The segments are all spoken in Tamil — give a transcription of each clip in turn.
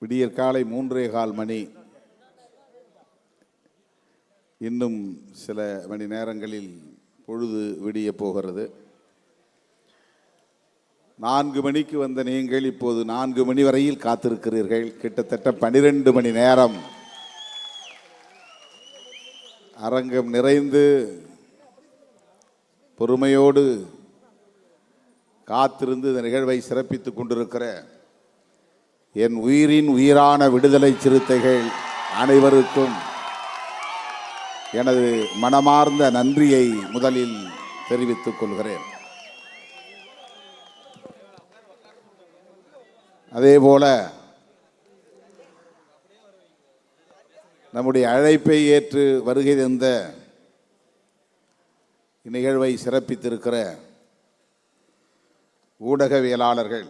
விடியற்காலை 3:15 மணி. இன்னும் சில மணி நேரங்களில் பொழுது விடிய போகிறது. 4 மணிக்கு வந்த நீங்கள் இப்போது 4 மணி வரையில் காத்திருக்கிறீர்கள். கிட்டத்தட்ட 12 மணி நேரம் அரங்கம் நிறைந்து பொறுமையோடு காத்திருந்து இந்த நிகழ்வை சிறப்பித்துக் கொண்டிருக்கிற என் உயிரின் உயிரான விடுதலை சிறுத்தைகள் அனைவருக்கும் எனது மனமார்ந்த நன்றியை முதலில் தெரிவித்துக் கொள்கிறேன். அதேபோல நம்முடைய அழைப்பை ஏற்று வருகை தந்த இந்நிகழ்வை சிறப்பித்திருக்கிற ஊடகவியலாளர்கள்,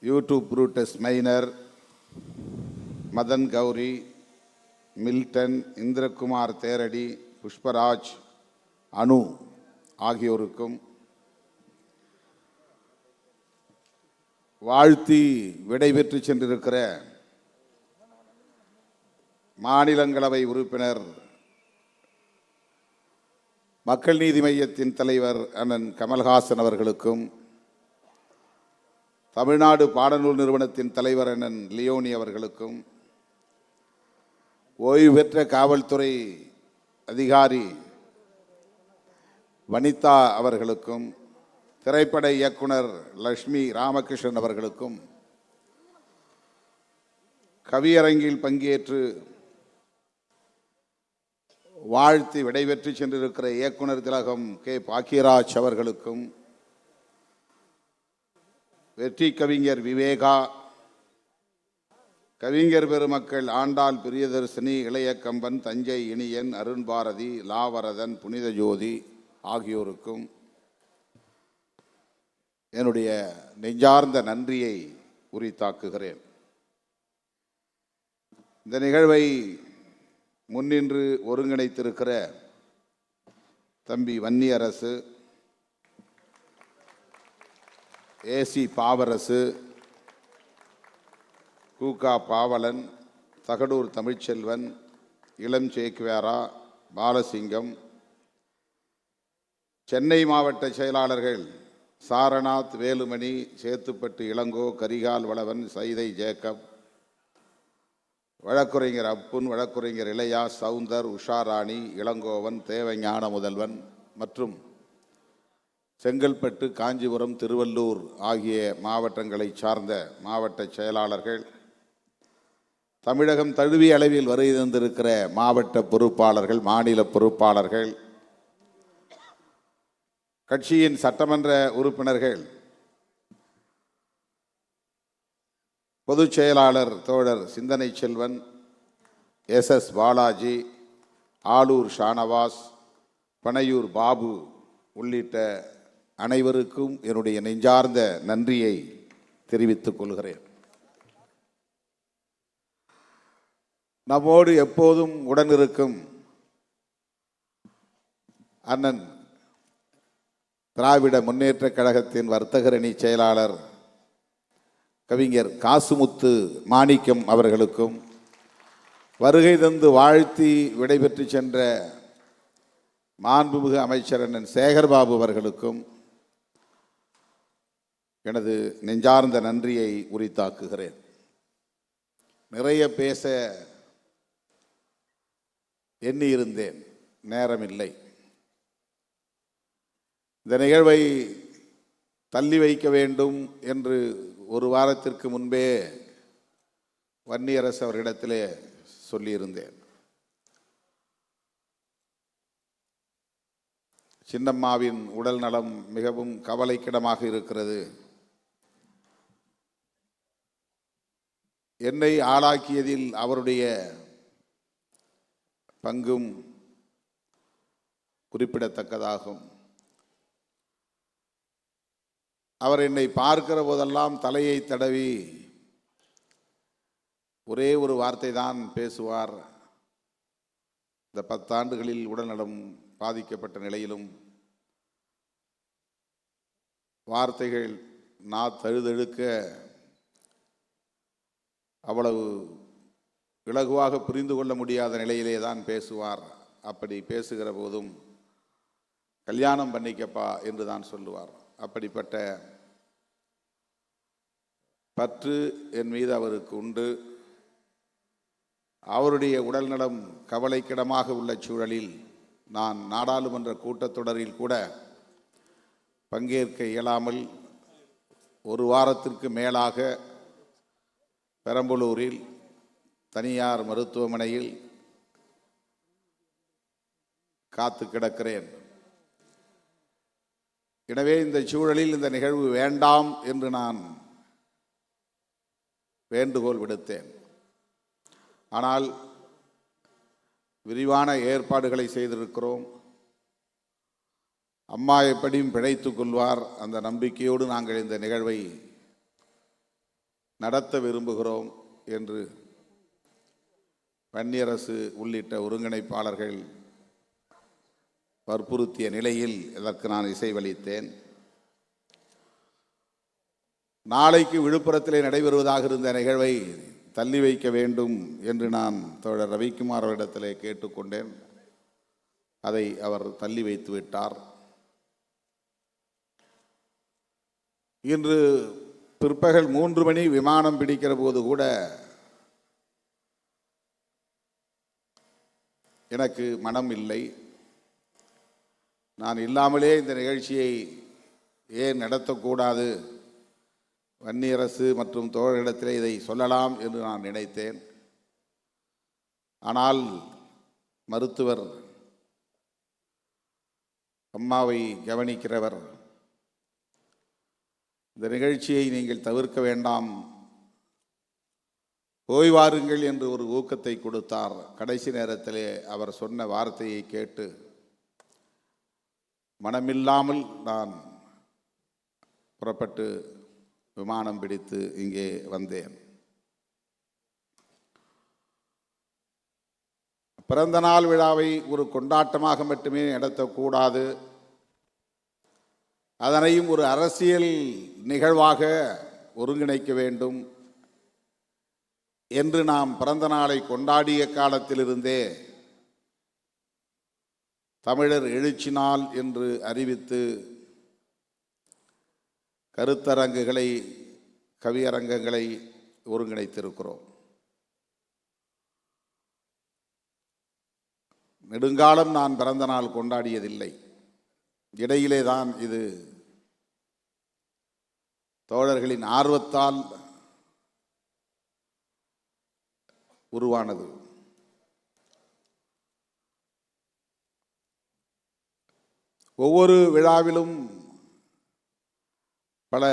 YouTube Brutus Minor, Madan Gowri, Milton, Indrakumar Theradi, Pushparaj, Anu ஆகியோருக்கும் வாழ்த்தி விடைபெற்று சென்றிருக்கிற மாநிலங்களவை உறுப்பினர், மக்கள் நீதி மையத்தின் தலைவர் அண்ணன் கமல்ஹாசன் அவர்களுக்கும், தமிழ்நாடு பாடநூல் நிறுவனத்தின் தலைவர் அண்ணன் லியோனி அவர்களுக்கும், ஓய்வு பெற்ற காவல்துறை அதிகாரி வனிதா அவர்களுக்கும், திரைப்பட இயக்குனர் லட்சுமி ராமகிருஷ்ணன் அவர்களுக்கும், கவியரங்கில் பங்கேற்று வாழ்த்தி விடைபெற்று சென்றிருக்கிற இயக்குனர் திலகம் கே பாக்கியராஜ் அவர்களுக்கும், வெற்றி கவிஞர் விவேகா, கவிஞர் பெருமக்கள் ஆண்டாள் பிரியதர்சினி, இளைய கம்பன், தஞ்சை இனியன், அருண் பாரதி, லாவரதன், புனித ஜோதி ஆகியோருக்கும் என்னுடைய நெஞ்சார்ந்த நன்றியை உரித்தாக்குகிறேன். இந்த நிகழ்வை முன்னின்று ஒருங்கிணைத்திருக்கிற தம்பி வன்னியரசு, ஏசி பாவரசு, கூகா பாவலன், தகடூர் தமிழ்ச்செல்வன், இளம் சேக்குவேரா, பாலசிங்கம், சென்னை மாவட்ட செயலாளர்கள் சாரநாத், வேலுமணி, சேத்துப்பட்டு இளங்கோ, கரிகால் வளவன், சைதை ஜேக்கப், வழக்குரைஞர் அப்புன், வழக்குரைஞர் இளையா, சவுந்தர், உஷாராணி, இளங்கோவன், தேவஞான முதல்வன் மற்றும் செங்கல்பட்டு, காஞ்சிபுரம், திருவள்ளூர் ஆகிய மாவட்டங்களை சார்ந்த மாவட்ட செயலாளர்கள், தமிழகம் தழுவிய அளவில் வருகை தந்திருக்கிற மாவட்ட பொறுப்பாளர்கள், மாநில பொறுப்பாளர்கள், கட்சியின் சட்டமன்ற உறுப்பினர்கள், பொதுச் செயலாளர் தோழர் சிந்தனை செல்வன், SS பாலாஜி, ஆலூர் ஷானவாஸ், பனையூர் பாபு உள்ளிட்ட அனைவருக்கும் என்னுடைய நெஞ்சார்ந்த நன்றியை தெரிவித்துக் கொள்கிறேன். நம்மோடு எப்போதும் உடனிருக்கும் அண்ணன் திராவிட முன்னேற்ற கழகத்தின் வர்த்தகரணி செயலாளர் கவிஞர் காசுமுத்து மாணிக்கம் அவர்களுக்கும், வருகை தந்து வாழ்த்தி விடைபெற்று சென்ற மாண்புமிகு அமைச்சர் அண்ணன் சேகர்பாபு அவர்களுக்கும் எனது நெஞ்சார்ந்த நன்றியை உரித்தாக்குகிறேன். நிறைய பேச எண்ணியிருந்தேன், நேரமில்லை. இந்த நிகழ்வை தள்ளி வைக்க வேண்டும் என்று ஒரு வாரத்திற்கு முன்பே வன்னியரசு அவர்களிடத்திலே சொல்லியிருந்தேன். சின்னம்மாவின் உடல் நலம் மிகவும் கவலைக்கிடமாக இருக்கிறது. என்னை ஆளாக்கியதில் அவருடைய பங்கும் குறிப்பிடத்தக்கதாகும். அவர் என்னை பார்க்கிற போதெல்லாம் தலையை தடவி ஒரே ஒரு வார்த்தை தான் பேசுவார். இந்த 10 ஆண்டுகளில் உடல்நலம் பாதிக்கப்பட்ட நிலையிலும் வார்த்தைகள் தழுதழுக்க அவ்வளவு இலகுவாக புரிந்து கொள்ள முடியாத நிலையிலே தான் பேசுவார். அப்படி பேசுகிற போதும் கல்யாணம் பண்ணிக்கப்பா என்று தான் சொல்லுவார். அப்படிப்பட்ட பற்று என் மீது அவருக்கு உண்டு. அவருடைய உடல்நலம் கவலைக்கிடமாக உள்ள சூழலில் நான் நாடாளுமன்ற கூட்டத்தொடரில் கூட பங்கேற்க இயலாமல் ஒரு வாரத்திற்கு மேலாக பெரம்பலூரில் தனியார் மருத்துவமனையில் காத்து கிடக்கிறேன். எனவே இந்த சூழலில் இந்த நிகழ்வு வேண்டாம் என்று நான் வேண்டுகோள் விடுத்தேன். ஆனால் விரிவான ஏற்பாடுகளை செய்திருக்கிறோம். அம்மா எப்படியும் பிழைத்துக் கொள்வார். அந்த நம்பிக்கையோடு நாங்கள் இந்த நிகழ்வை நடத்த விரும்புகிறோம் என்று வன்னியரசு உள்ளிட்ட ஒருங்கிணைப்பாளர்கள் வற்புறுத்திய நிலையில் இதற்கு நான் இசைவளித்தேன். நாளைக்கு விழுப்புரத்திலே நடைபெறுவதாக இருந்த நிகழ்வை தள்ளி வைக்க வேண்டும் என்று நான் தோழர் ரவிக்குமார் அவரிடத்திலே கேட்டுக்கொண்டேன். அதை அவர் தள்ளி வைத்து விட்டார். இன்று பிற்பகல் 3 மணி விமானம் பிடிக்கிற போது கூட எனக்கு மனம் இல்லை. நான் இல்லாமலே இந்த நிகழ்ச்சியை ஏன் நடத்தக்கூடாது, வன்னியரசு மற்றும் தோழரிடத்திலே இதை சொல்லலாம் என்று நான் நினைத்தேன். ஆனால் மருத்துவர், அம்மாவை கவனிக்கிறவர், இந்த நிகழ்ச்சியை நீங்கள் தவிர்க்க வேண்டாம், ஓய்வாருங்கள் என்று ஒரு ஊக்கத்தை கொடுத்தார். கடைசி நேரத்திலே அவர் சொன்ன வார்த்தையை கேட்டு மனமில்லாமல் நான் புறப்பட்டு விமானம் பிடித்து இங்கே வந்தேன். பிறந்த நாள் விழாவை ஒரு கொண்டாட்டமாக மட்டுமே நடத்தக்கூடாது, அதனையும் ஒரு அரசியல் நிகழ்வாக ஒருங்கிணைக்க வேண்டும் என்று நாம் பிறந்த நாளை கொண்டாடிய காலத்திலிருந்தே தமிழர் எழுச்சி நாள் என்று அறிவித்து கருத்தரங்குகளை, கவியரங்கங்களை ஒருங்கிணைத்திருக்கிறோம். நெடுங்காலம் நான் பிறந்த நாள் கொண்டாடியதில்லை. இடையிலே தான் இது தோழர்களின் ஆர்வத்தால் உருவானது. ஒவ்வொரு விழாவிலும் பல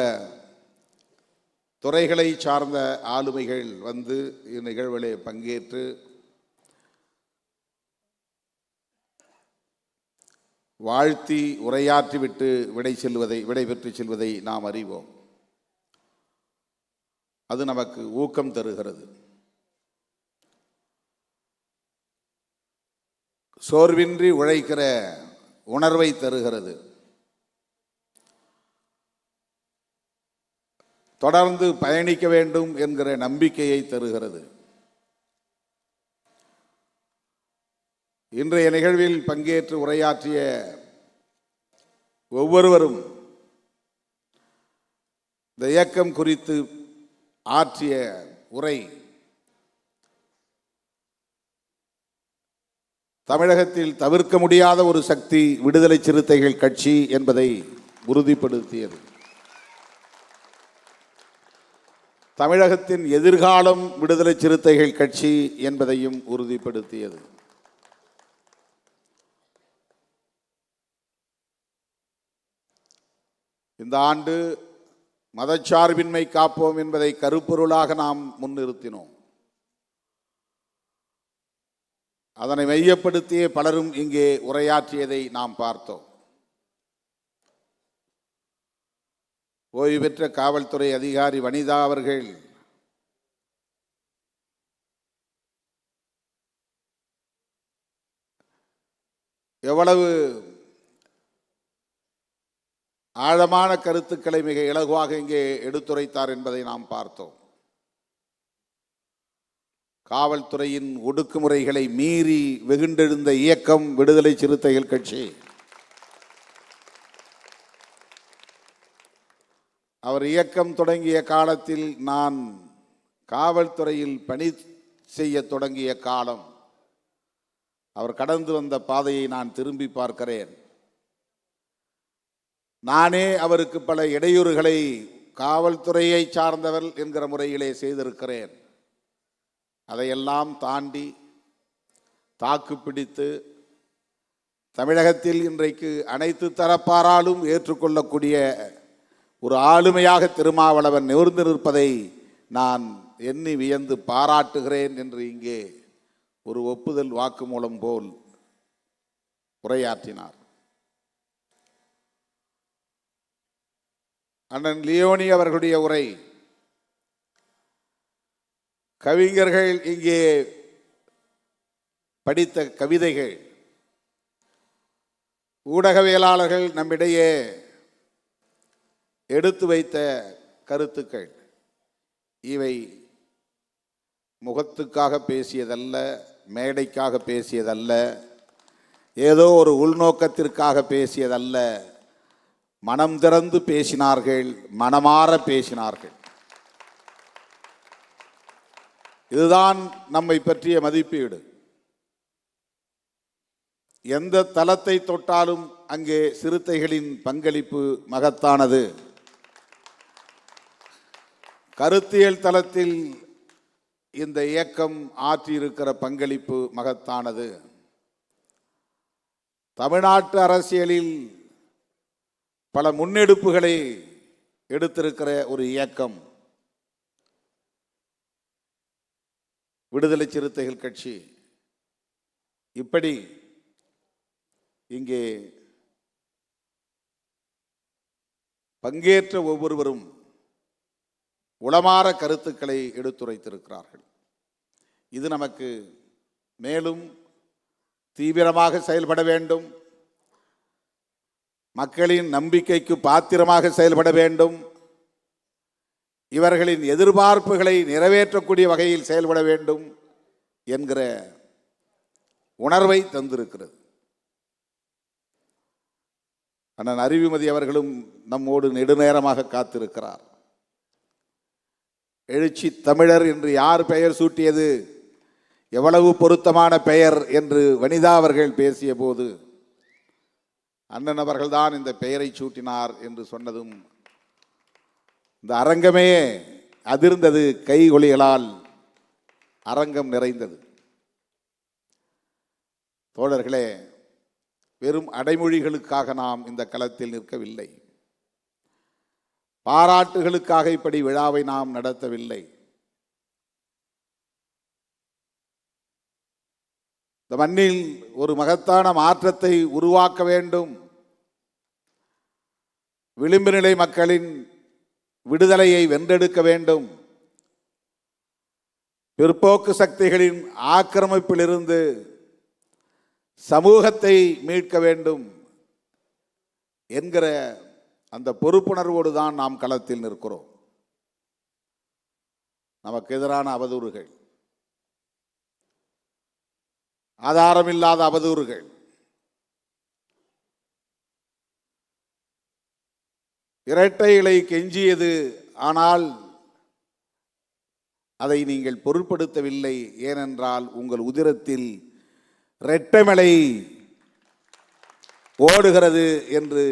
துறைகளை சார்ந்த ஆளுமைகள் வந்து இந்நிகழ்விலே பங்கேற்று வாழ்த்தி உரையாற்றிவிட்டு விடை பெற்று செல்வதை நாம் அறிவோம். அது நமக்கு ஊக்கம் தருகிறது. சோர்வின்றி உழைக்கிற உணர்வை தருகிறது. தொடர்ந்து பயணிக்க வேண்டும் என்கிற நம்பிக்கையை தருகிறது. இன்றைய நிகழ்வில் பங்கேற்று உரையாற்றிய ஒவ்வொருவரும் இந்த இயக்கம் குறித்து ஆற்றிய உரை தமிழகத்தில் தவிர்க்க முடியாத ஒரு சக்தி விடுதலை சிறுத்தைகள் கட்சி என்பதை உறுதிப்படுத்தியது. தமிழகத்தின் எதிர்காலம் விடுதலை சிறுத்தைகள் கட்சி என்பதையும் உறுதிப்படுத்தியது. இந்த ஆண்டு மதச்சார்பின்மை காப்போம் என்பதை கருப்பொருளாக நாம் முன்னிறுத்தினோம். அதனை மையப்படுத்திய பலரும் இங்கே உரையாற்றியதை நாம் பார்த்தோம். ஓய்வு பெற்ற காவல்துறை அதிகாரி வனிதா அவர்கள் எவ்வளவு ஆழமான கருத்துக்களை மிக இலகுவாக இங்கே எடுத்துரைத்தார் என்பதை நாம் பார்த்தோம். காவல்துறையின் ஒடுக்குமுறைகளை மீறி வெகுண்டெழுந்த இயக்கம் விடுதலை சிறுத்தைகள் கட்சி. அவர் இயக்கம் தொடங்கிய காலத்தில் நான் காவல்துறையில் பணி செய்ய தொடங்கிய காலம். அவர் கடந்து வந்த பாதையை நான் திரும்பி பார்க்கிறேன். நானே அவருக்கு பல இடையூறுகளை காவல்துறையை சார்ந்தவர் என்கிற முறையிலே செய்திருக்கிறேன். அதையெல்லாம் தாண்டி தாக்குப்பிடித்து தமிழகத்தில் இன்றைக்கு அனைத்து தரப்பாராலும் ஏற்றுக்கொள்ளக்கூடிய ஒரு ஆளுமையாக திருமாவளவன் நிமிர்ந்து நிற்பதை நான் எண்ணி வியந்து பாராட்டுகிறேன் என்று இங்கே ஒரு ஒப்புதல் வாக்குமூலம் போல் உரையாற்றினார். அண்ணன் லியோனி அவர்களுடைய உரை, கவிஞர்கள் இங்கே படித்த கவிதைகள், ஊடகவியலாளர்கள் நம்மிடையே எடுத்து வைத்த கருத்துக்கள், இவை முகத்துக்காக பேசியதல்ல, மேடைக்காக பேசியதல்ல, ஏதோ ஒரு உள்நோக்கத்திற்காக பேசியதல்ல. மனம் திறந்து பேசினார்கள், மனமாற பேசினார்கள். இதுதான் நம்மை பற்றிய மதிப்பீடு. எந்த தளத்தை தொட்டாலும் அங்கே சிறுத்தைகளின் பங்களிப்பு மகத்தானது. கருத்தியல் தளத்தில் இந்த இயக்கம் ஆற்றியிருக்கிற பங்களிப்பு மகத்தானது. தமிழ்நாட்டு அரசியலில் பல முன்னெடுப்புகளை எடுத்திருக்கிற ஒரு இயக்கம் விடுதலை சிறுத்தைகள் கட்சி. இப்படி இங்கே பங்கேற்ற ஒவ்வொருவரும் உளமாற கருத்துக்களை எடுத்துரைத்திருக்கிறார்கள். இது நமக்கு மேலும் தீவிரமாக செயல்பட வேண்டும், மக்களின் நம்பிக்கைக்கு பாத்திரமாக செயல்பட வேண்டும், இவர்களின் எதிர்பார்ப்புகளை நிறைவேற்றக்கூடிய வகையில் செயல்பட வேண்டும் என்கிற உணர்வை தந்திருக்கிறது. அண்ணன் அறிவுமதி அவர்களும் நம்மோடு நெடுநேரமாக காத்திருக்கிறார். எழுச்சி தமிழர் என்று யார் பெயர் சூட்டியது, எவ்வளவு பொருத்தமான பெயர் என்று வனிதா அவர்கள் பேசிய போது அண்ணன் அவர்கள்தான் இந்த பெயரை சூட்டினார் என்று சொன்னதும் இந்த அரங்கமே அதிர்ந்தது. கை ஒலிகளால் அரங்கம் நிறைந்தது. தோழர்களே, வெறும் அடைமொழிகளுக்காக நாம் இந்த களத்தில் நிற்கவில்லை. பாராட்டுகளுக்காக இப்படி விழாவை நாம் நடத்தவில்லை. இந்த மண்ணில் ஒரு மகத்தான மாற்றத்தை உருவாக்க வேண்டும், விளிம்பு நிலை மக்களின் விடுதலையை வென்றெடுக்க வேண்டும், பிற்போக்கு சக்திகளின் ஆக்கிரமிப்பிலிருந்து சமூகத்தை மீட்க வேண்டும் என்கிற அந்த பொறுப்புணர்வோடு தான் நாம் களத்தில் நிற்கிறோம். நமக்கு எதிரான அவதூறுகள், ஆதாரமில்லாத அவதூறுகள், இரட்டை இலை கெஞ்சியது, ஆனால் அதை நீங்கள் பொருட்படுத்தவில்லை. ஏனென்றால் உங்கள் உதிரத்தில் இரட்டைமலை ஓடுகிறது என்று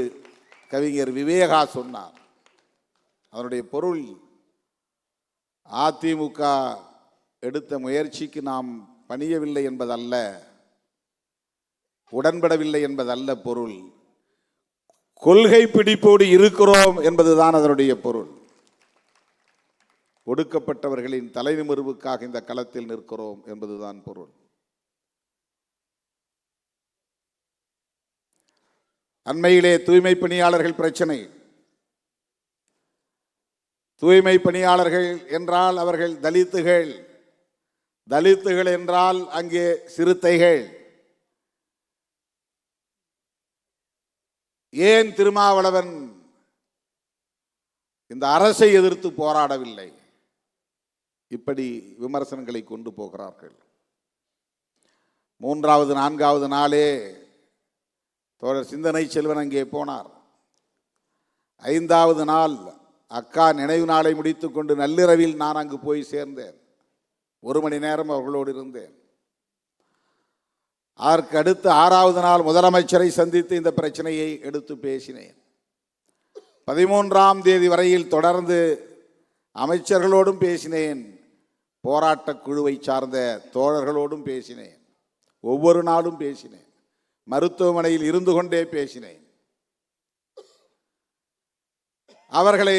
கவிஞர் விவேகா சொன்னார். அதனுடைய பொருள் அதிமுக எடுத்த முயற்சிக்கு நாம் பணியவில்லை என்பதல்ல, உடன்படவில்லை என்பதல்ல பொருள். கொள்கை பிடிப்போடு இருக்கிறோம் என்பதுதான் அதனுடைய பொருள். ஒடுக்கப்பட்டவர்களின் தலைநிமிர்வுக்காக இந்த களத்தில் நிற்கிறோம் என்பதுதான் பொருள். அண்மையிலே தூய்மை பணியாளர்கள் பிரச்சனை. தூய்மை பணியாளர்கள் என்றால் அவர்கள் தலித்துகள், தலித்துகள் என்றால் அங்கே சிறுத்தைகள். ஏன் திருமாவளவன் இந்த அரசை எதிர்த்து போராடவில்லை? இப்படி விமர்சனங்களை கொண்டு போகிறார்கள். மூன்றாவது நான்காவது நாளே தோழர் சிந்தனை செல்வன் அங்கே போனார். ஐந்தாவது நாள் அக்கா நினைவு நாளை முடித்துக்கொண்டு நள்ளிரவில் நான் அங்கு போய் சேர்ந்தேன். 1 மணி நேரம் அவர்களோடு இருந்தேன். அதற்கு அடுத்து 6வது நாள் முதலமைச்சரை சந்தித்து இந்த பிரச்சனையை எடுத்து பேசினேன். 13ஆம் தேதி வரையில் தொடர்ந்து அமைச்சர்களோடும் பேசினேன், போராட்ட குழுவை சார்ந்த தோழர்களோடும் பேசினேன், ஒவ்வொரு நாளும் பேசினேன், மருத்துவமனையில் இருந்து கொண்டே பேசினேன். அவர்களை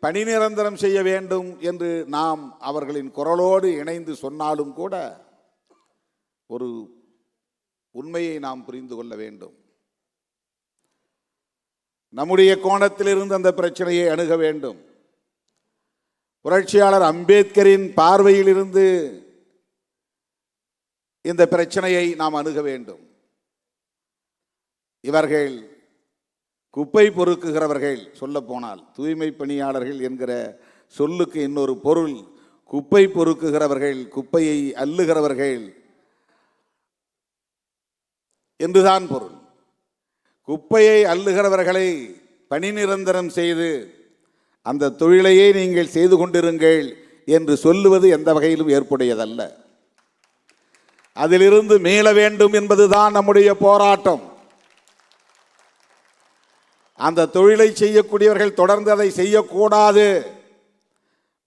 பணி நிரந்தரம் செய்ய வேண்டும் என்று நாம் அவர்களின் குரலோடு இணைந்து சொன்னாலும் கூட ஒரு உண்மையை நாம் புரிந்து கொள்ள வேண்டும். நம்முடைய கோணத்திலிருந்து அந்த பிரச்சனையை அணுக வேண்டும். புரட்சியாளர் அம்பேத்கரின் பார்வையில் இருந்து இந்த பிரச்சனையை நாம் அணுக வேண்டும். இவர்கள் குப்பை பொறுக்குகிறவர்கள், சொல்ல போனால் தூய்மை பணியாளர்கள் என்கிற சொல்லுக்கு இன்னொரு பொருள் குப்பை பொறுக்குகிறவர்கள், குப்பையை அள்ளுகிறவர்கள் என்றுதான் பொருள். குப்பையை அள்ளுகிறவர்களை பணி நிரந்தரம் செய்து அந்த தொழிலையே நீங்கள் செய்து கொண்டிருங்கள் என்று சொல்லுவது எந்த வகையிலும் ஏற்புடையதல்ல. அதிலிருந்து மீள வேண்டும் என்பதுதான் நம்முடைய போராட்டம். அந்த தொழிலை செய்யக்கூடியவர்கள் தொடர்ந்து அதை செய்யக்கூடாது.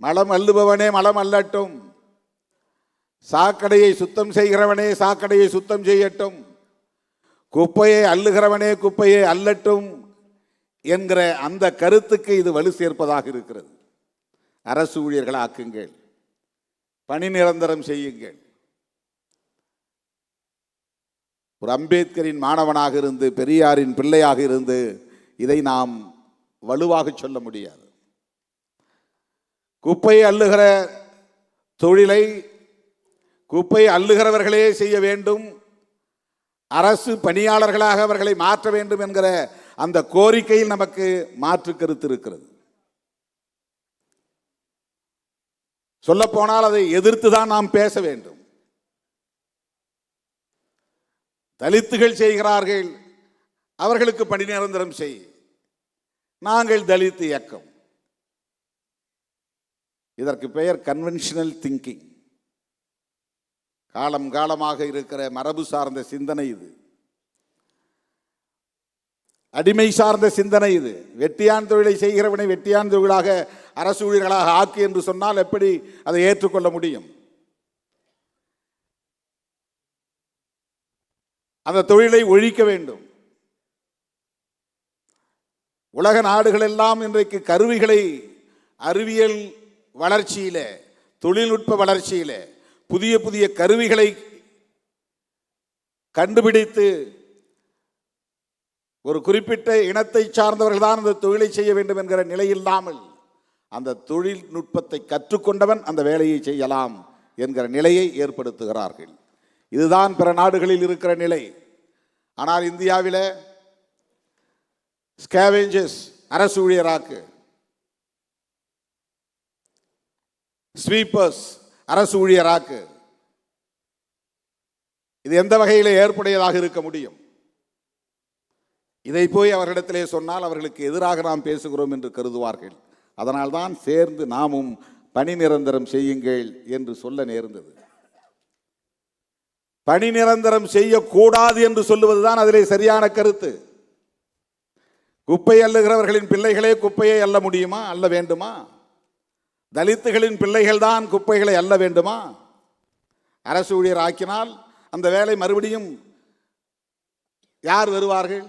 மலம் அள்ளுபவனே மலம் அள்ளட்டும், சாக்கடையை சுத்தம் செய்கிறவனே சாக்கடையை சுத்தம் செய்யட்டும், குப்பையை அள்ளுகிறவனே குப்பையை அள்ளட்டும் என்கிற அந்த கருத்துக்கு இது வலு சேர்ப்பதாக இருக்கிறது. அரசு ஊழியர்களை ஆக்குங்கள், பணி நிரந்தரம் செய்யுங்கள். ஒரு அம்பேத்கரின் மாணவனாக இருந்து, பெரியாரின் பிள்ளையாக இருந்து இதை நாம் வலுவாக சொல்ல முடியாது. குப்பை அள்ளுகிற தொழிலை குப்பை அள்ளுகிறவர்களே செய்ய வேண்டும், அரசு பணியாளர்களாக அவர்களை மாற்ற வேண்டும் என்கிற அந்த கோரிக்கையில் நமக்கு மாற்று கருத்து இருக்கிறது. சொல்ல போனால் அதை எதிர்த்து தான் நாம் பேச வேண்டும். தலித்துகள் செய்கிறார்கள், அவர்களுக்கு பணி நிரந்தரம் செய். நாங்கள் தலித் இயக்கம். இதற்கு பெயர் கன்வென்ஷனல் திங்கிங். காலம் காலமாக இருக்கிற மரபு சார்ந்த சிந்தனை இது, அடிமை சார்ந்த சிந்தனை இது. வெட்டியான் தொழிலை செய்கிறவனை வெட்டியான் தொழிலாக அரசு ஊழியர்களாக ஆக்கு என்று சொன்னால் எப்படி அதை ஏற்றுக்கொள்ள முடியும்? அந்த தொழிலை ஒழிக்க வேண்டும். உலக நாடுகள் எல்லாம் இன்றைக்கு கருவிகளை அறிவியல் வளர்ச்சியில, தொழில்நுட்ப வளர்ச்சியில புதிய புதிய கருவிகளை கண்டுபிடித்து ஒரு குறிப்பிட்ட இனத்தை சார்ந்தவர்கள் தான் அந்த தொழிலை செய்ய வேண்டும் என்கிற நிலை இல்லாமல் அந்த தொழில்நுட்பத்தை கற்றுக்கொண்டவன் அந்த வேலையை செய்யலாம் என்கிற நிலையை ஏற்படுத்துகிறார்கள். இதுதான் பிற நாடுகளில் இருக்கிற நிலை. ஆனால் இந்தியாவில் ஸ்கேவேஞ்சர்ஸ் அரசு ஊழியராக்கு, ஸ்வீப்பர்ஸ் அரசு ஊழியராக்கு. இது எந்த வகையில் ஏற்புடையதாக இருக்க முடியும்? இதை போய் அவர்களிடத்திலே சொன்னால் அவர்களுக்கு எதிராக நாம் பேசுகிறோம் என்று கருதுவார்கள். அதனால்தான் சேர்ந்து நாமும் பணி நிரந்தரம் செய்யுங்கள் என்று சொல்ல நேர்ந்தது. பணி நிரந்தரம் செய்யக்கூடாது என்று சொல்லுவதுதான் அதிலே சரியான கருத்து. குப்பை அள்ளுகிறவர்களின் பிள்ளைகளே குப்பையை அள்ள முடியுமா? அள்ள வேண்டுமா? தலித்துகளின் பிள்ளைகள் தான் குப்பைகளை அள்ள வேண்டுமா? அரசு ஊழியர் ஆக்கினால் அந்த வேலை மறுபடியும் யார் வருவார்கள்?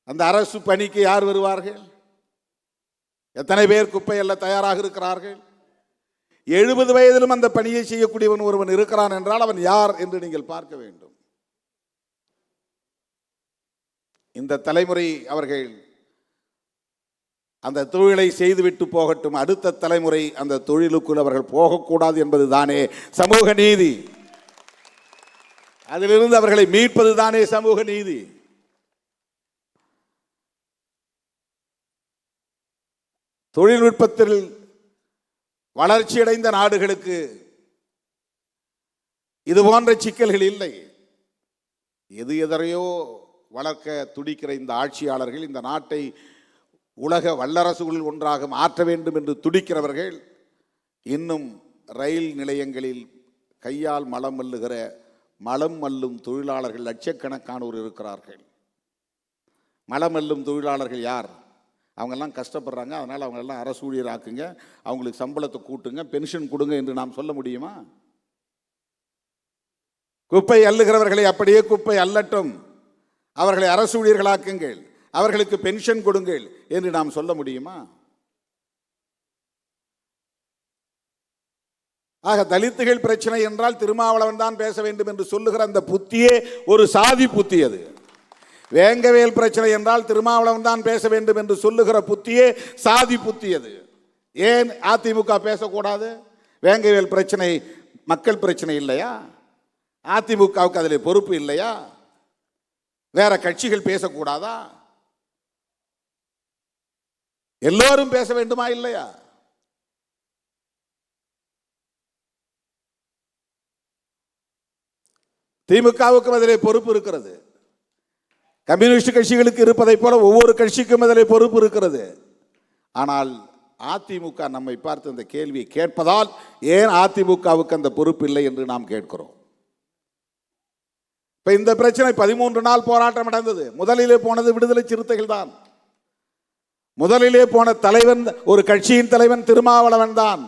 அந்த அரசு பணிக்கு யார் வருவார்கள்? எத்தனை பேர் குப்பை அள்ள தயாராக இருக்கிறார்கள்? 70 வயதிலும் அந்த பணியை செய்யக்கூடியவன் ஒருவன் இருக்கிறான் என்றால் அவன் யார் என்று நீங்கள் பார்க்க வேண்டும். இந்த தலைமுறை அவர்கள் அந்த தொழிலை செய்துவிட்டு போகட்டும், அடுத்த தலைமுறை அந்த தொழிலுக்குள் அவர்கள் போகக்கூடாது என்பது தானே சமூக நீதி. அதிலிருந்து அவர்களை மீட்பது தானே சமூக நீதி. தொழில்நுட்பத்தில் வளர்ச்சியடைந்த நாடுகளுக்கு இது போன்ற சிக்கல்கள் இல்லை. எதையோ வளர்க்க துடிக்கிற இந்த ஆட்சியாளர்கள் இந்த நாட்டை உலக வல்லரசுகளில் ஒன்றாக மாற்ற வேண்டும் என்று துடிக்கிறவர்கள் இன்னும் ரயில் நிலையங்களில் கையால் மலம் மல்லுகிற மலம் மல்லும் தொழிலாளர்கள் லட்சக்கணக்கானோர் இருக்கிறார்கள். மலம் மல்லும் தொழிலாளர்கள் யார்? அவங்கெல்லாம் கஷ்டப்படுறாங்க, அதனால் அவங்களெல்லாம் அரசு ஊழியராக்குங்க, அவங்களுக்கு சம்பளத்தை கூட்டுங்க, பென்ஷன் கொடுங்க என்று நாம் சொல்ல முடியுமா? குப்பை அள்ளுகிறவர்களை அப்படியே குப்பை அள்ளட்டும், அவர்களை அரசு ஊழியர்களாக்குங்கள், அவர்களுக்கு பென்ஷன் கொடுங்கள் என்று நாம் சொல்ல முடியுமா? ஆக தலித்துகள் பிரச்சனை என்றால் திருமாவளவன் தான் பேச வேண்டும் என்று சொல்லுகிற அந்த புத்தியே ஒரு சாதி புத்தி. அது வேங்கவேல் பிரச்சனை என்றால் திருமாவளவன் தான் பேச வேண்டும் என்று சொல்லுகிற புத்தியே சாதி புத்தி. அது ஏன் அதிமுக பேசக்கூடாது? வேங்கவேல் பிரச்சனை மக்கள் பிரச்சனை இல்லையா? அதிமுகவுக்கு அதில் பொறுப்பு இல்லையா? வேற கட்சிகள் பேசக்கூடாதா? எல்லோரும் பேச வேண்டுமா இல்லையா? திமுகவுக்கும் அதிலே பொறுப்பு இருக்கிறது, கம்யூனிஸ்ட் கட்சிகளுக்கு இருப்பதை போல ஒவ்வொரு கட்சிக்கும் அதிலே பொறுப்பு இருக்கிறது. ஆனால் அதிமுக நம்மை பார்த்து அந்த கேள்வியை கேட்பதால் ஏன் அதிமுகவுக்கு அந்த பொறுப்பு இல்லை என்று நாம் கேட்கிறோம். இப்ப இந்த பிரச்சனை 13 நாள் போராட்டம் நடந்தது. முதலிலே போனது விடுதலை சிறுத்தைகள் தான். முதலிலே போன தலைவன், ஒரு கட்சியின் தலைவன் திருமாவளவன் தான்.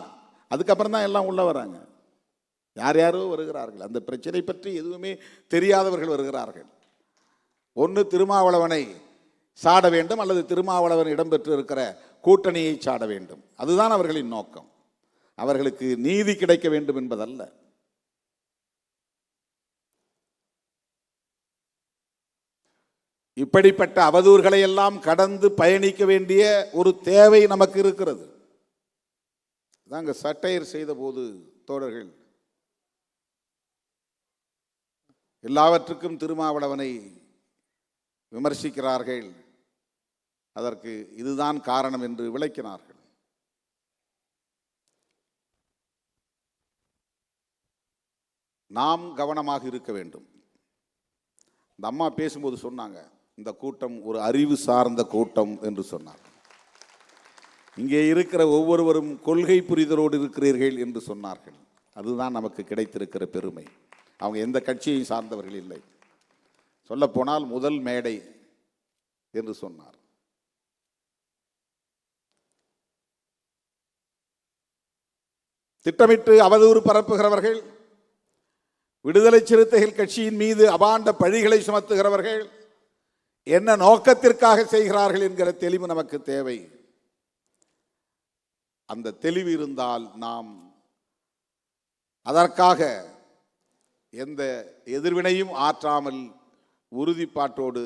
அதுக்கப்புறம் தான் எல்லாம் உள்ள வராங்க. யார் யாரோ வருகிறார்கள், அந்த பிரச்சனை பற்றி எதுவுமே தெரியாதவர்கள் வருகிறார்கள். ஒன்று திருமாவளவனை சாட வேண்டும், அல்லது திருமாவளவன் இடம்பெற்று இருக்கிற கூட்டணியை சாட வேண்டும். அதுதான் அவர்களின் நோக்கம். அவர்களுக்கு நீதி கிடைக்க வேண்டும் என்பதல்ல. இப்படிப்பட்ட அவதூறுகளை எல்லாம் கடந்து பயணிக்க வேண்டிய ஒரு தேவை நமக்கு இருக்கிறது. தாங்க சட்டையர் செய்த போது தோழர்கள் எல்லாவற்றுக்கும் திருமாவளவனை விமர்சிக்கிறார்கள், அதற்கு இதுதான் காரணம் என்று விளக்கினார்கள். நாம் கவனமாக இருக்க வேண்டும். இந்த அம்மா பேசும்போது சொன்னாங்க, இந்த கூட்டம் ஒரு அறிவு சார்ந்த கூட்டம் என்று சொன்னார். இங்கே இருக்கிற ஒவ்வொருவரும் கொள்கை புரிதலோடு இருக்கிறீர்கள் என்று சொன்னார்கள். அதுதான் நமக்கு கிடைத்திருக்கிற பெருமை. அவங்க எந்த கட்சியை சார்ந்தவர்கள் இல்லை. சொல்லப்போனால் முதல் மேடை என்று சொன்னார். திட்டமிட்டு அவதூறு பரப்புகிறவர்கள், விடுதலை சிறுத்தைகள் கட்சியின் மீது அபாண்ட பழிகளை சுமத்துகிறவர்கள் என்ன நோக்கத்திற்காக செய்கிறார்கள் என்கிற தெளிவு நமக்கு தேவை. அந்த தெளிவு இருந்தால் நாம் அதற்காக எந்த எதிர்வினையும் ஆற்றாமல் உறுதிப்பாட்டோடு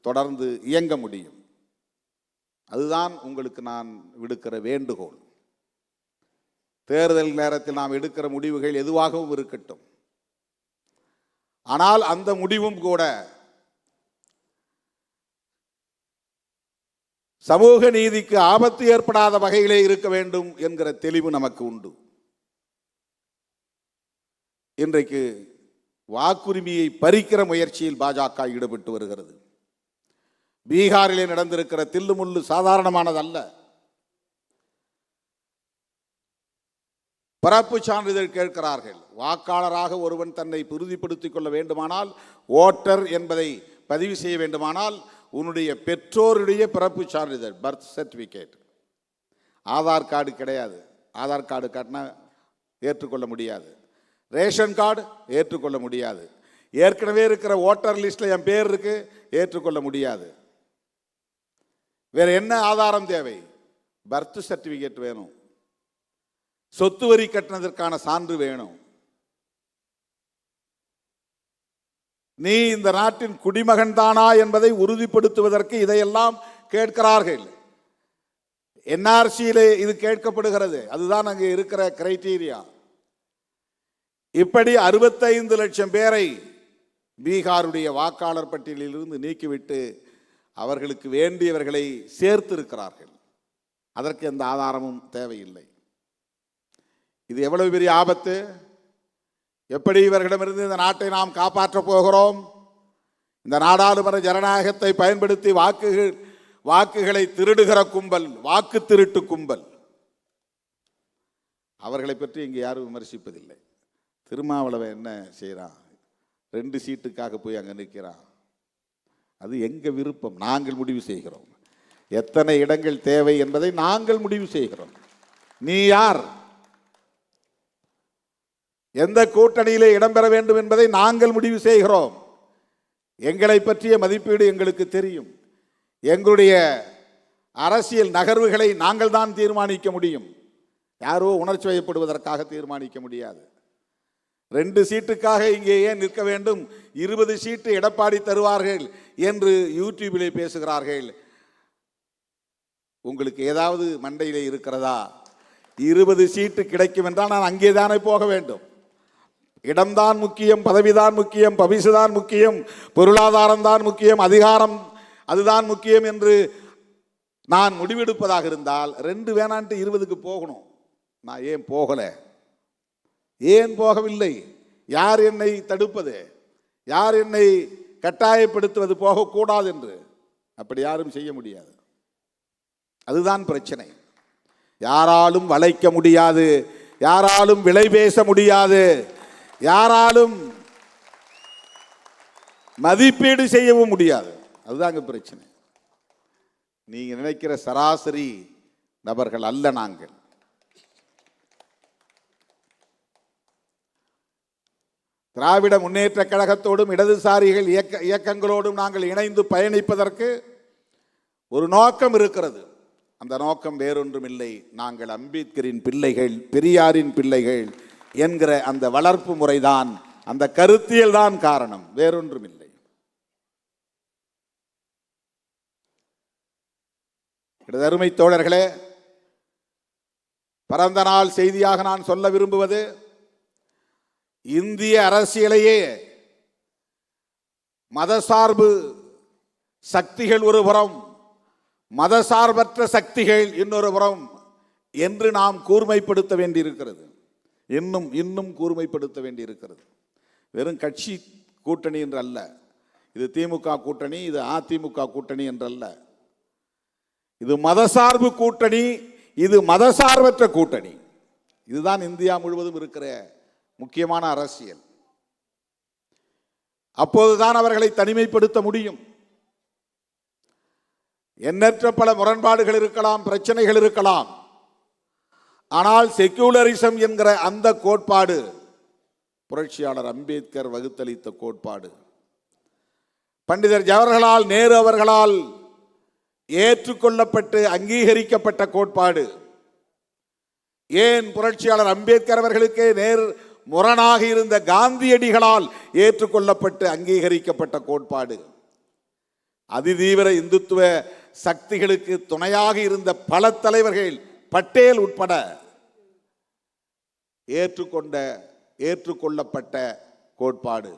தொடர்ந்து இயங்க முடியும். அதுதான் உங்களுக்கு நான் விடுக்கிற வேண்டுகோள். தேர்தல் நேரத்தில் நாம் எடுக்கிற முடிவுகள் எதுவாகவும் இருக்கட்டும், ஆனால் அந்த முடிவும் கூட சமூக நீதிக்கு ஆபத்து ஏற்படாத வகையிலே இருக்க வேண்டும் என்கிற தெளிவு நமக்கு உண்டு. இன்றைக்கு வாக்குரிமையை பறிக்கிற முயற்சியில் பாஜக ஈடுபட்டு வருகிறது. பீகாரிலே நடந்திருக்கிற தில்லுமுள்ளு சாதாரணமானதல்ல. பிறப்பு சான்றிதழ் கேட்கிறார்கள். வாக்காளராக ஒருவன் தன்னை உறுதிப்படுத்திக் கொள்ள வேண்டுமானால், ஓட்டர் என்பதை பதிவு செய்ய வேண்டுமானால், உன்னுடைய பெற்றோருடைய பிறப்பு சான்றிதழ், பர்த் சர்டிபிகேட், ஆதார் கார்டு கிடையாது. ஆதார் கார்டு காட்டினா ஏற்றுக்கொள்ள முடியாது. ரேஷன் கார்டு ஏற்றுக்கொள்ள முடியாது. ஏற்கனவே இருக்கிற ஓட்டர் லிஸ்ட்ல என் பேர் இருக்கு, ஏற்றுக்கொள்ள முடியாது. வேற என்ன ஆதாரம் தேவை? பர்த் சர்டிபிகேட் வேணும். சொத்து வரி கட்டினதற்கான சான்று வேணும். நீ இந்த நாட்டின் குடிமகன் தானா என்பதை உறுதிப்படுத்துவதற்கு இதையெல்லாம் கேட்கிறார்கள். என்ஆர்சியிலே இது கேட்கப்படுகிறது. அதுதான் அங்கே இருக்கிற கிரைட்டீரியா. இப்படி 65 லட்சம் பேரை பீகாருடைய வாக்காளர் பட்டியலில் இருந்து நீக்கிவிட்டு அவர்களுக்கு வேண்டியவர்களை சேர்த்து இருக்கிறார்கள். அதற்கு எந்த ஆதாரமும் தேவையில்லை. இது எவ்வளவு பெரிய ஆபத்து! எப்படி இவர்களிடமிருந்து இந்த நாட்டை நாம் காப்பாற்றப் போகிறோம்? இந்த நாடாளுமன்ற ஜனநாயகத்தை பயன்படுத்தி வாக்குகளை திருடுகிற கும்பல், வாக்கு திருட்டு கும்பல், அவர்களை பற்றி இங்கே யாரும் விமர்சிப்பதில்லை. திருமாவளவன் என்ன செய்கிறான்? 2 சீட்டுக்காக போய் அங்கே நிற்கிறான். அது எங்கள் விருப்பம், நாங்கள் முடிவு செய்கிறோம். எத்தனை இடங்கள் தேவை என்பதை நாங்கள் முடிவு செய்கிறோம். நீ யார், எந்த கூட்டணியிலே இடம்பெற வேண்டும் என்பதை நாங்கள் முடிவு செய்கிறோம். எங்களை பற்றிய மதிப்பீடு எங்களுக்கு தெரியும். எங்களுடைய அரசியல் நகர்வுகளை நாங்கள் தான் தீர்மானிக்க முடியும். யாரோ உணர்ச்சி வயப்படுவதற்காக தீர்மானிக்க முடியாது. 2 சீட்டுக்காக இங்கே ஏன் நிற்க வேண்டும்? 20 சீட்டு எடப்பாடி தருவார்கள் என்று யூடியூபிலே பேசுகிறார்கள். உங்களுக்கு ஏதாவது மண்டையிலே இருக்கிறதா? 20 சீட்டு கிடைக்கும் என்றால் நான் அங்கே தானே போக வேண்டும். இடம்தான் முக்கியம், பதவிதான் முக்கியம், பரிசுதான் முக்கியம், பொருளாதாரம் தான் முக்கியம், அதிகாரம் அதுதான் முக்கியம் என்று நான் முடிவெடுப்பதாக இருந்தால் 2 வேணான்ட்டு 20க்கு போகணும். நான் ஏன் போகல? ஏன் போகவில்லை? யார் என்னை தடுப்பது? யார் என்னை கட்டாயப்படுத்துவது போகக்கூடாது என்று? அப்படி யாரும் செய்ய முடியாது. அதுதான் பிரச்சனை. யாராலும் வளைக்க முடியாது, யாராலும் விலை பேச முடியாது, யாராலும் மதிப்பீடு செய்யவும் முடியாது. அதுதாங்க பிரச்சனை. நீங்க நினைக்கிற சராசரி நபர்கள் அல்ல நாங்கள். திராவிட முன்னேற்ற கழகத்தோடும் இடதுசாரிகள் இயக்கங்களோடும் நாங்கள் இணைந்து பயணிப்பதற்கு ஒரு நோக்கம் இருக்கிறது. அந்த நோக்கம் வேறொன்றும் இல்லை. நாங்கள் அம்பேத்கரின் பிள்ளைகள், பெரியாரின் பிள்ளைகள் என்கிற அந்த வளர்ப்பு முறைதான், அந்த கருத்தியல் தான் காரணம், வேறொன்றும் இல்லை. அருமை தோழர்களே, பிறந்த நாள் செய்தியாக நான் சொல்ல விரும்புவது, இந்திய அரசியலையே மதசார்பு சக்திகள் ஒரு புறம், மதசார்பற்ற சக்திகள் இன்னொரு புறம் என்று நாம் கூர்மைப்படுத்த வேண்டியிருக்கிறது. இன்னும் கூர்மைப்படுத்த வேண்டியிருக்கிறது. வெறும் கட்சி கூட்டணி என்று அல்ல. இது திமுக கூட்டணி, இது அதிமுக கூட்டணி என்றல்ல. இது மதசார்பு கூட்டணி, இது மதசார்பற்ற கூட்டணி. இதுதான் இந்தியா முழுவதும் இருக்கிற முக்கியமான அரசியல். அப்போதுதான் அவர்களை தனிமைப்படுத்த முடியும். எண்ணற்ற பல முரண்பாடுகள் இருக்கலாம், பிரச்சனைகள் இருக்கலாம். ஆனால் செக்யூலரிசம் என்கிற அந்த கோட்பாடு புரட்சியாளர் அம்பேத்கர் வகுத்தளித்த கோட்பாடு, பண்டிதர் ஜவஹர்லால் நேரு அவர்களால் ஏற்றுக்கொள்ளப்பட்டு அங்கீகரிக்கப்பட்ட கோட்பாடு. ஏன் புரட்சியாளர் அம்பேத்கர் அவர்களுக்கே நேர் முரணாக இருந்த காந்தியடிகளால் ஏற்றுக்கொள்ளப்பட்டு அங்கீகரிக்கப்பட்ட கோட்பாடு. அதிதீவிர இந்துத்துவ சக்திகளுக்கு துணையாக இருந்த பல தலைவர்கள், பட்டேல் உட்பட ஏற்றுக்கொள்ளப்பட்ட கோட்பாடு.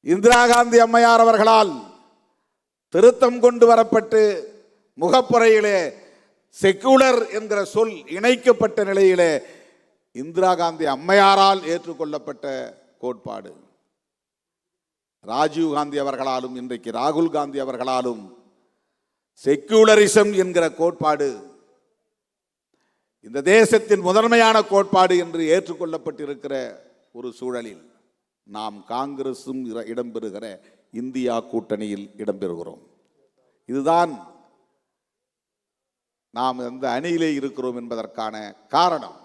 இந்திரா காந்தி அம்மையார் அவர்களால் திருத்தம் கொண்டு வரப்பட்டு முகப்புறையிலே செக்குலர் என்கிற சொல் இணைக்கப்பட்ட நிலையிலே இந்திரா காந்தி அம்மையாரால் ஏற்றுக்கொள்ளப்பட்ட கோட்பாடு. ராஜீவ் காந்தி அவர்களாலும் இன்றைக்கு ராகுல் காந்தி அவர்களாலும் செக்குலரிசம் என்கிற கோட்பாடு இந்த தேசத்தின் முதன்மையான கோட்பாடு என்று ஏற்றுக்கொள்ளப்பட்டிருக்கிற ஒரு சூழலில் நாம் காங்கிரசும் இடம்பெறுகிற இந்தியா கூட்டணியில் இடம்பெறுகிறோம். இதுதான் நாம் அந்த அணியிலே இருக்கிறோம் என்பதற்கான காரணம்.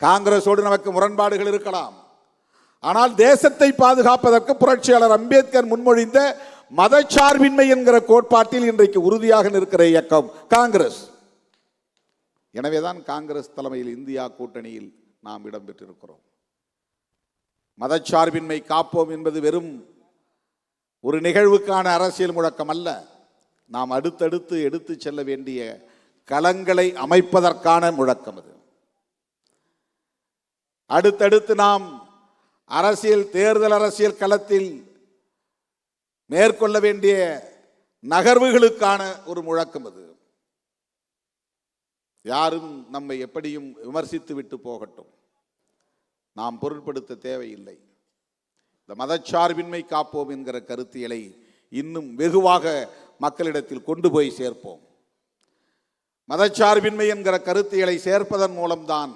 காங்கிரஸோடு நமக்கு முரண்பாடுகள் இருக்கலாம். ஆனால் தேசத்தை பாதுகாப்பதற்கு புரட்சியாளர் அம்பேத்கர் முன்மொழிந்த மதச்சார்பின்மை என்கிற கோட்பாட்டில் இன்றைக்கு உறுதியாக நிற்கிற இயக்கம் காங்கிரஸ். எனவேதான் காங்கிரஸ் தலைமையில் இந்தியா கூட்டணியில் நாம் இடம்பெற்றிருக்கிறோம். மதச்சார்பின்மை காப்போம் என்பது வெறும் ஒரு நிகழ்வுக்கான அரசியல் முழக்கம் அல்ல. நாம் அடுத்தடுத்து எடுத்து செல்ல வேண்டிய களங்களை அமைப்பதற்கான முழக்கம் அது. அடுத்தடுத்து நாம் தேர்தல் அரசியல் களத்தில் மேற்கொள்ள வேண்டிய நகர்வுகளுக்கான ஒரு முழக்கம் அது. யாரும் நம்மை எப்படியும் விமர்சித்து விட்டு போகட்டும், நாம் பொருட்படுத்த தேவையில்லை. இந்த மதச்சார்பின்மை காப்போம் என்கிற கருத்தியலை இன்னும் வெகுவாக மக்களிடத்தில் கொண்டு போய் சேர்ப்போம். மதச்சார்பின்மை என்கிற கருத்தியலை சேர்ப்பதன் மூலம்தான்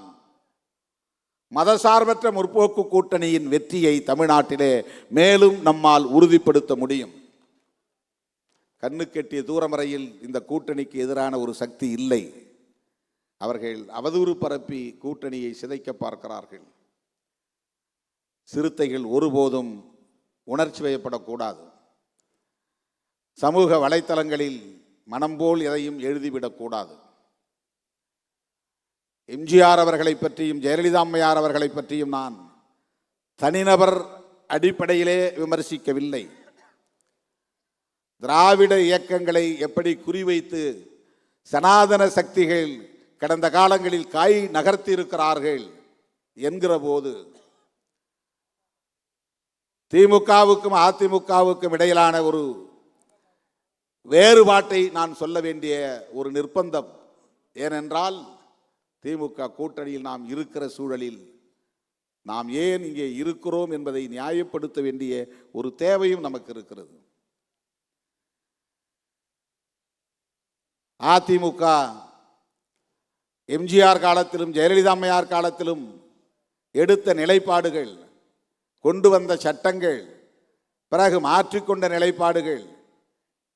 மதசார்பற்ற முற்போக்கு கூட்டணியின் வெற்றியை தமிழ்நாட்டிலே மேலும் நம்மால் உறுதிப்படுத்த முடியும். கண்ணுக்கெட்டிய தூரம் வரையில் இந்த கூட்டணிக்கு எதிரான ஒரு சக்தி இல்லை. அவர்கள் அவதூறு பரப்பி கூட்டணியை சிதைக்க பார்க்கிறார்கள். சிறுத்தைகள் ஒருபோதும் உணர்ச்சி வயப்படக்கூடாது. சமூக வலைத்தளங்களில் மனம் போல் எதையும் எழுதிவிடக்கூடாது. எம்ஜிஆர் அவர்களை பற்றியும் ஜெயலலிதா அம்மையார் அவர்களை பற்றியும் நான் தனிநபர் அடிப்படையிலே விமர்சிக்கவில்லை. திராவிட இயக்கங்களை எப்படி குறிவைத்து சனாதன சக்திகள் கடந்த காலங்களில் காய் நகர்த்தி இருக்கிறார்கள் என்கிற போது திமுகவுக்கும் அதிமுகவுக்கும் இடையிலான ஒரு வேறுபாட்டை நான் சொல்ல வேண்டிய ஒரு நிர்பந்தம். ஏனென்றால் திமுக கூட்டணியில் நாம் இருக்கிற சூழலில் நாம் ஏன் இங்கே இருக்கிறோம் என்பதை நியாயப்படுத்த வேண்டிய ஒரு தேவையும் நமக்கு இருக்கிறது. அதிமுக எம்ஜிஆர் காலத்திலும் ஜெயலலிதா அம்மையார் காலத்திலும் எடுத்த நிலைப்பாடுகள், கொண்டு வந்த சட்டங்கள், பிறகு மாற்றிக்கொண்ட நிலைப்பாடுகள்,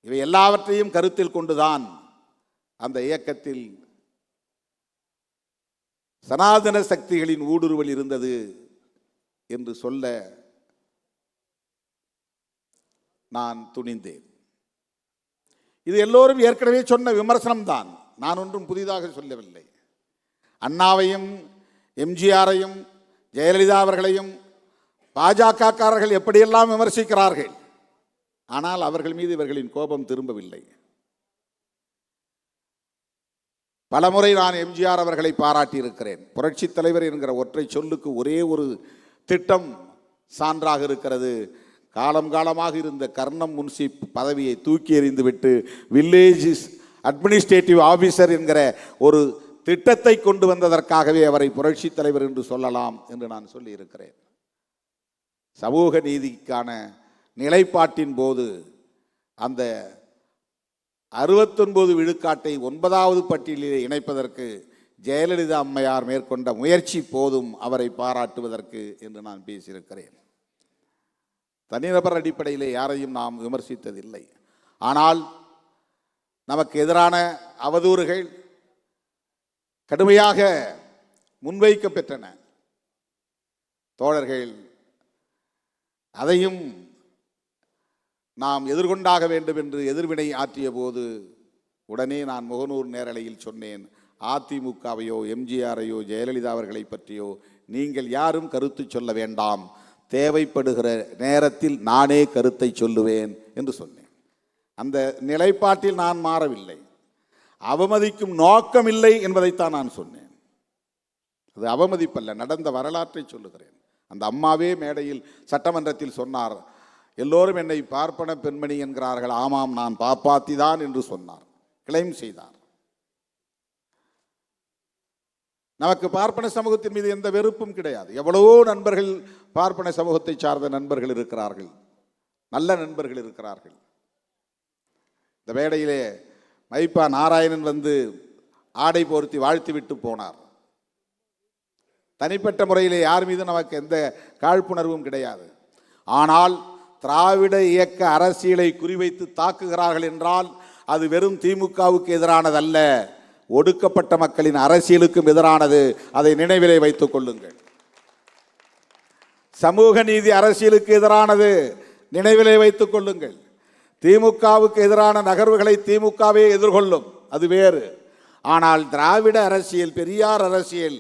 இவை எல்லாவற்றையும் கருத்தில் கொண்டுதான் அந்த இயக்கத்தில் சனாதன சக்திகளின் ஊடுருவல் இருந்தது என்று சொல்ல நான் துணிந்தேன். இது எல்லோரும் ஏற்கனவே சொன்ன விமர்சனம்தான், நான் ஒன்றும் புதிதாக சொல்லவில்லை. அண்ணாவையும் எம்ஜிஆரையும் ஜெயலலிதா அவர்களையும் பாஜகக்காரர்கள் எப்படியெல்லாம் விமர்சிக்கிறார்கள், ஆனால் அவர்கள் மீது இவர்களின் கோபம் திரும்பவில்லை. பலமுறை நான் எம்ஜிஆர் அவர்களை பாராட்டி இருக்கிறேன். புரட்சி தலைவர் என்கிற ஒற்றை சொல்லுக்கு ஒரே ஒரு திட்டம் சான்றாக இருக்கிறது. காலம் காலமாக இருந்த கர்ணம் முன்சிப் பதவியை தூக்கி எறிந்துவிட்டு வில்லேஜ் அட்மினிஸ்ட்ரேட்டிவ் ஆபீசர் என்கிற ஒரு திட்டத்தை கொண்டு வந்ததற்காகவே அவரை புரட்சி தலைவர் என்று சொல்லலாம் என்று நான் சொல்லி இருக்கிறேன். சமூக நீதிக்கான நிலைப்பாட்டின் போது அந்த 69 விழுக்காட்டை 9வது பட்டியலில் இணைப்பதற்கு ஜெயலலிதா அம்மையார் மேற்கொண்ட முயற்சி போதும் அவரை பாராட்டுவதற்கு என்று நான் பேசியிருக்கிறேன். தனிநபர் அடிப்படையிலே யாரையும் நாம் விமர்சித்ததில்லை. ஆனால் நமக்கு எதிரான அவதூறுகள் கடுமையாக முன்வைக்கப்பெற்றன. தோழர்கள் அதையும் நாம் எதிர்கொண்டாக வேண்டும் என்று எதிர்வினை ஆற்றிய போது உடனே நான் முகநூறு நேரலையில் சொன்னேன், அதிமுகவையோ எம்ஜிஆரையோ ஜெயலலிதா அவர்களை பற்றியோ நீங்கள் யாரும் கருத்து சொல்ல வேண்டாம், தேவைப்படுகிற நேரத்தில் நானே கருத்தை சொல்லுவேன் என்று சொன்னேன். அந்த நிலைப்பாட்டில் நான் மாறவில்லை. அவமதிக்கும் நோக்கம் இல்லை என்பதைத்தான் நான் சொன்னேன். அது அவமதிப்பல்ல, நடந்த வரலாற்றை சொல்லுகிறேன். அந்த அம்மாவே மேடையில் சட்டமன்றத்தில் சொன்னார், எல்லோரும் என்னை பார்ப்பன பெண்மணி என்கிறார்கள், ஆமாம் நான் பாப்பாத்தி தான் என்று சொன்னார், கிளைம் செய்தார். நமக்கு பார்ப்பன சமூகத்தின் மீது எந்த வெறுப்பும் கிடையாது. எவ்வளவோ நண்பர்கள் பார்ப்பன சமூகத்தை சார்ந்த நண்பர்கள் இருக்கிறார்கள், நல்ல நண்பர்கள் இருக்கிறார்கள். இந்த மேடையிலே மைப்பா நாராயணன் வந்து ஆடை போர்த்தி வாழ்த்தி விட்டு போனார். தனிப்பட்ட முறையிலே யார் மீது நமக்கு எந்த காழ்ப்புணர்வும் கிடையாது. ஆனால் திராவிட இயக்க அரசியலை குறிவைத்து தாக்குகிறார்கள் என்றால் அது வெறும் திமுகவுக்கு எதிரானதல்ல, ஒடுக்கப்பட்ட மக்களின் அரசியலுக்கும் எதிரானது. அதை நினைவிலே வைத்துக் கொள்ளுங்கள். சமூக நீதி அரசியலுக்கு எதிரானது, நினைவிலே வைத்துக் கொள்ளுங்கள். திமுகவுக்கு எதிரான நகர்வுகளை திமுகவே எதிர்கொள்ளும், அது வேறு. ஆனால் திராவிட அரசியல், பெரியார் அரசியல்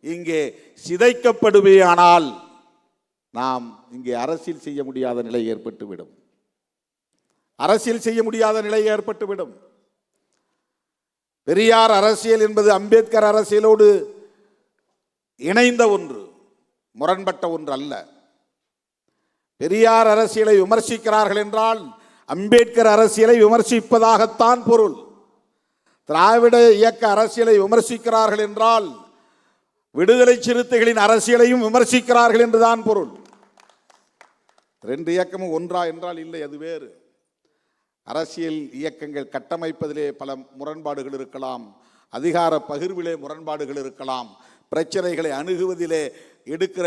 இங்கே சிதைக்கப்படுவே ஆனால் நாம் இங்கே அரசியல் செய்ய முடியாத நிலை ஏற்பட்டுவிடும். அரசியல் செய்ய முடியாத நிலை ஏற்பட்டுவிடும். பெரியார் அரசியல் என்பது அம்பேத்கர் அரசியலோடு இணைந்த ஒன்று, முரண்பட்ட ஒன்று அல்ல. பெரியார் அரசியலை விமர்சிக்கிறார்கள் என்றால் அம்பேத்கர் அரசியலை விமர்சிப்பதாகத்தான் பொருள். திராவிட இயக்க அரசியலை விமர்சிக்கிறார்கள் என்றால் விடுதலை சிறுத்தைகளின் அரசியலையும் விமர்சிக்கிறார்கள் என்றுதான் பொருள். ரெண்டு இயக்கமும் ஒன்றா என்றால் இல்லை, அது வேறு. அரசியல் இயக்கங்கள் கட்டமைப்பதிலே பல முரண்பாடுகள் இருக்கலாம், அதிகார பகிர்விலே முரண்பாடுகள் இருக்கலாம், பிரச்சனைகளை அணுகுவதிலே எடுக்கிற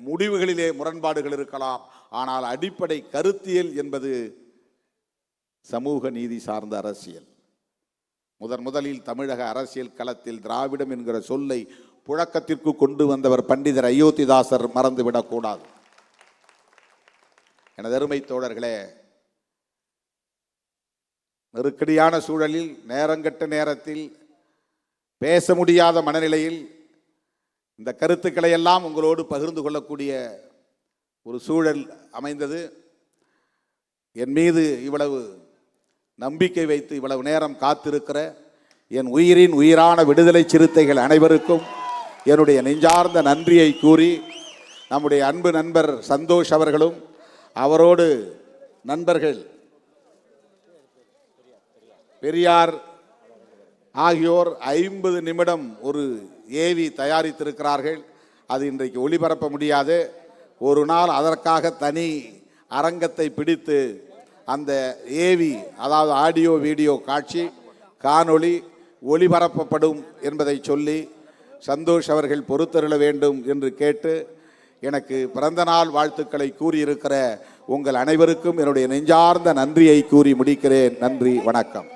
முடிவுகளிலே முரண்பாடுகள் இருக்கலாம். ஆனால் அடிப்படை கருத்தியல் என்பது சமூக நீதி சார்ந்த அரசியல். முதலில் தமிழக அரசியல் களத்தில் திராவிடம் என்கிற சொல்லை புழக்கத்திற்கு கொண்டு வந்தவர் பண்டிதர் அயோத்திதாசர் மறந்துவிடக்கூடாது. எனது அருமை தோழர்களே, நெருக்கடியான சூழலில், நேரங்கட்ட நேரத்தில், பேச முடியாத மனநிலையில் இந்த கருத்துக்களை எல்லாம் உங்களோடு பகிர்ந்து கொள்ளக்கூடிய ஒரு சூழல் அமைந்தது. என் மீது இவ்வளவு நம்பிக்கை வைத்து இவ்வளவு நேரம் காத்திருக்கிற என் உயிரின் உயிரான விடுதலை சிறுத்தைகள் அனைவருக்கும் என்னுடைய நெஞ்சார்ந்த நன்றியை கூறி, நம்முடைய அன்பு நண்பர் சந்தோஷ் அவர்களும் அவரோடு நண்பர்கள் பெரியார் ஆகியோர் 50 நிமிடம் ஒரு ஏவி தயாரித்திருக்கிறார்கள். அது இன்றைக்கு ஒளிபரப்ப முடியாது. ஒரு நாள் அதற்காக தனி அரங்கத்தை பிடித்து அந்த ஏவி, அதாவது ஆடியோ வீடியோ காட்சி காணொளி ஒளிபரப்பப்படும் என்பதை சொல்லி சந்தோஷ் அவர்கள் பொறுத்தருள வேண்டும் என்று கேட்டு, எனக்கு பிறந்த நாள் வாழ்த்துக்களை கூறியிருக்கிற உங்கள் அனைவருக்கும் என்னுடைய நெஞ்சார்ந்த நன்றியை கூறி முடிக்கிறேன். நன்றி, வணக்கம்.